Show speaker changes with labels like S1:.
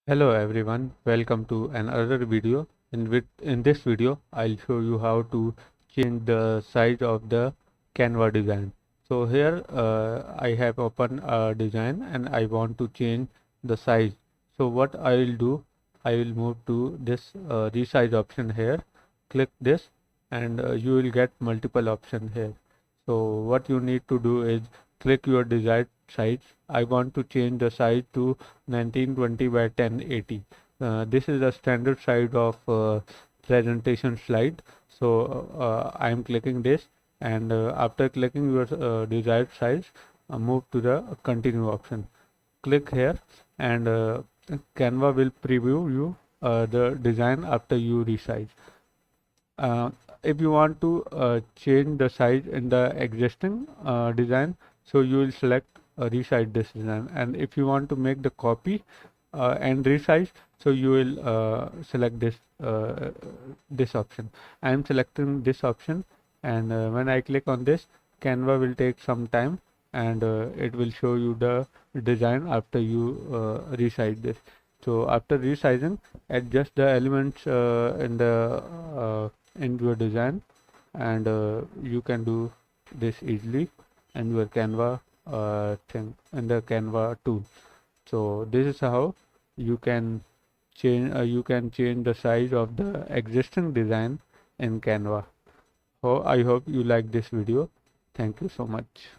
S1: Hello everyone, welcome to another video. In this video, I'll show you how to change the size of the Canva design. So here I have opened a design and I want to change the size. So what I will do, I will move to this resize option here. Click this and you will get multiple options here. So what you need to do is click your desired size. I want to change the size to 1920 by 1080. This is a standard size of presentation slide. So I am clicking this, and after clicking your desired size, move to the continue option. Click here, and Canva will preview you the design after you resize. Uh, if you want to change the size in the existing design, so you will select resize this design, and if you want to make the copy and resize, so you will select this option. I am selecting this option, and when I click on this, Canva will take some time, and it will show you the design after you resize this. So after resizing, adjust the elements in your design, and you can do this easily in your Canva thing in the Canva tool. So this is how you can change the size of the existing design in Canva. I hope you like this video. Thank you so much.